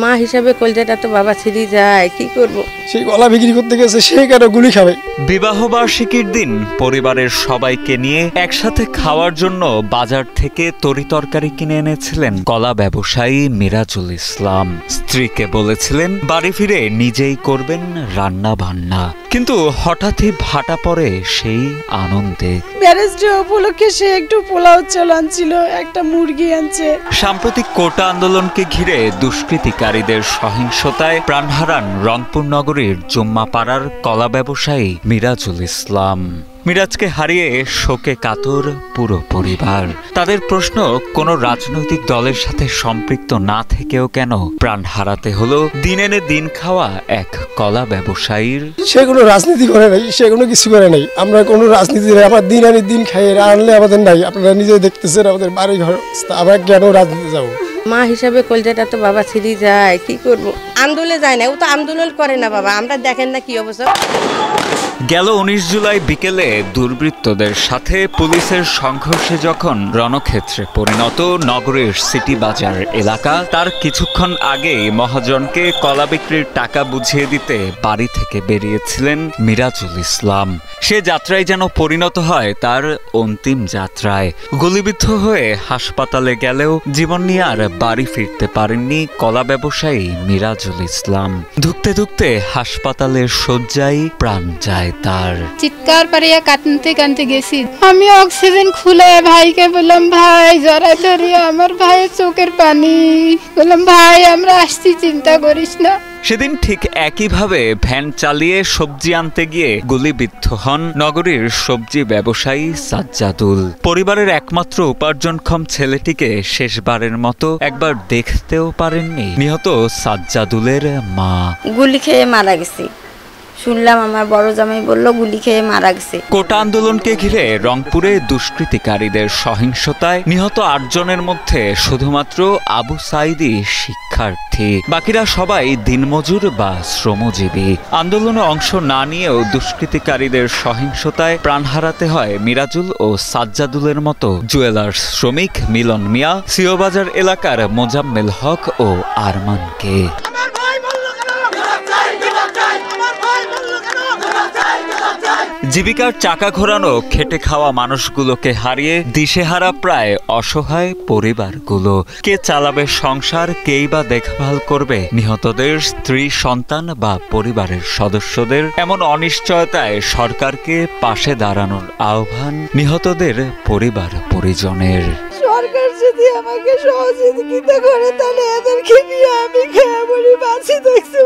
মা হিসাবে কলজাটা তো বাবা ছিঁড়ে যায়, কি করব। সেই গলা বিক্রি করতে গেছে, সেই কেন গুলি খাবে। বিবাহ বার্ষিকীর দিন পরিবারের সবাইকে নিয়ে একসাথে খাওয়ার জন্য বাজার থেকে তরিতরকারি কিনে এনেছিলেন কলা ব্যবসায়ী মিরাজুল ইসলাম। স্ত্রীকে বলেছিলেন বাড়ি ফিরে নিজেই করবেন রান্না বান্না, কিন্তু হঠাৎই ভাটা পড়ে সেই আনন্দে। ম্যারেজ ডে উপলক্ষে সে একটু পোলাও চাল আনছিল, একটা মুরগি আনছে। সাম্প্রতিক কোটা আন্দোলনকে ঘিরে দুষ্কৃতিকারীদের সহিংসতায় প্রাণ হারান রংপুর নগরীর জুম্মাপাড়ার কলা ব্যবসায়ী মিরাজুল ইসলাম। মিরাজকে হারিয়ে শোকে কাতর পুরো পরিবার। তাদের প্রশ্ন, কোনো রাজনৈতিক দলের সাথে সম্পৃক্ত না থেকেও কেন প্রাণ হারাতে হলো দিন এনে দিন খাওয়া এক কলা ব্যবসায়ীর? সে কোনো রাজনীতি করে নাই, সে কোনো কিছু করে নাই। আমরা কোনো রাজনীতি নাই, আমার দিন আনি দিন খাই, আনলে আমাদের নাই। আপনারা নিজে দেখতেছেন আমাদের বাড়ি ঘর, আমরা কেন রাজনীতি যাবো। মা হিসাবে কলজাটা তো বাবা ছিঁড়ে যায়, কি করব। আন্দোলনে যায় না, ও তো আন্দোলন করে না বাবা, আমরা দেখেন না কি অবস্থা। গেল 19 জুলাই বিকেলে দুর্বৃত্তদের সাথে পুলিশের সংঘর্ষে যখন রণক্ষেত্রে পরিণত নগরের সিটি বাজার এলাকা, তার কিছুক্ষণ আগেই মহাজনকে কলা বিক্রির টাকা বুঝিয়ে দিতে বাড়ি থেকে বেরিয়েছিলেন মিরাজুল ইসলাম। সে যাত্রায় যেন পরিণত হয় তার অন্তিম যাত্রায়। গুলিবিদ্ধ হয়ে হাসপাতালে গেলেও জীবন নিয়ে আর বাড়ি ফিরতে পারেননি কলা ব্যবসায়ী মিরাজুল ইসলাম। ধুকতে ধুকতে হাসপাতালের শয্যায় প্রাণ যায় তার। চিৎকার পারিয়া কাঁদতে কাঁদতে গেছি। আমি অক্সিজেন খুলে ভাইকে বললাম, ভাই জড়াই ধরিয়া আমার ভাইয়ের চোখের পানি। বললাম, ভাই আমরা আসছি, চিন্তা করিস না। সেদিন ঠিক একইভাবে ভ্যান চালিয়ে সবজি আনতে গিয়ে গুলিবিদ্ধ হন নগরীর সবজি ব্যবসায়ী সাজ্জাদুল। পরিবারের একমাত্র উপার্জনক্ষম ছেলেটিকে শেষবারের মতো একবার দেখতেও পারেননি নিহত সাজ্জাদুলের মা। গুলি খেয়ে মারা গেছে শুনলাম, আমার বড় জামাই বলল গুলি খেয়ে মারা গেছে। কোটা আন্দোলনকে ঘিরে রংপুরে দুষ্কৃতিকারীদের সহিংসতায় নিহত 8 জনের মধ্যে শুধুমাত্র আবু সাইদি শিক্ষার্থী, বাকিরা সবাই দিনমজুর বা শ্রমজীবী। আন্দোলনে অংশ না নিয়েও দুষ্কৃতিকারীদের সহিংসতায় প্রাণ হারাতে হয় মিরাজুল ও সাজ্জাদুলের মতো জুয়েলার্স শ্রমিক মিলন মিয়া, সিওবাজার এলাকার মোজাম্মেল হক ও আরমানকে। জীবিকার চাকা ঘোরানো খেটে খাওয়া মানুষগুলোকে হারিয়ে দিশেহারা প্রায় অসহায় পরিবারগুলো। কে চালাবে সংসার, কেই বা দেখভাল করবে নিহতদের স্ত্রী, সন্তান বা পরিবারের সদস্যদের? এমন অনিশ্চয়তায় সরকারকে পাশে দাঁড়ানোর আহ্বান নিহতদের পরিবার পরিজনের। সরকার যদি আমাকে সহযোগিতা করে তাহলে এদেরকে নিয়ে আমি খেয়ে বলি বাঁচি দেখছি।